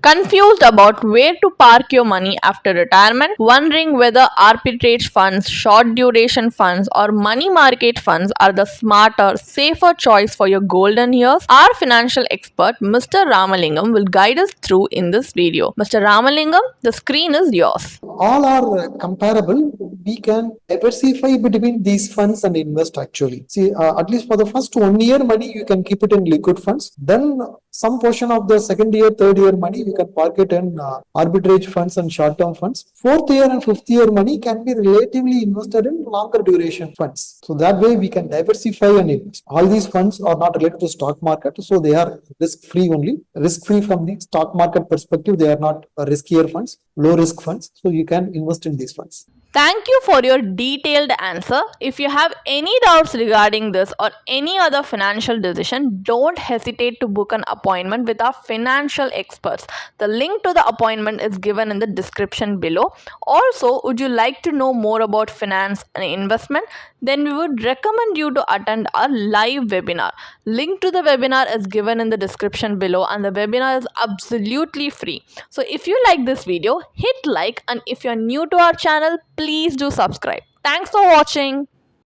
Confused about where to park your money after retirement? Wondering whether arbitrage funds, short duration funds, or money market funds are the smarter, safer choice for your golden years? Our financial expert, Mr. Ramalingam, will guide us through in this video. Mr. Ramalingam, the screen is yours. All are comparable. We can diversify between these funds and invest actually. See, at least for the first 1 year money, you can keep it in liquid funds. Then some portion of the second year, third year money, you can park it in arbitrage funds and short-term funds. Fourth year and fifth year money can be relatively invested in longer duration funds. So that way we can diversify and invest. All these funds are not related to stock market, so they are risk-free only. Risk-free from the stock market perspective, they are not riskier funds, low risk funds. So you can invest in these funds. Thank you for your detailed answer. If you have any doubts regarding this or any other financial decision, don't hesitate to book an appointment with our financial experts. The link to the appointment is given in the description below. Also, would you like to know more about finance and investment? Then we would recommend you to attend our live webinar. Link to the webinar is given in the description below, and the webinar is absolutely free. So if you like this video, hit like, and if you're new to our channel, please do subscribe. Thanks for watching.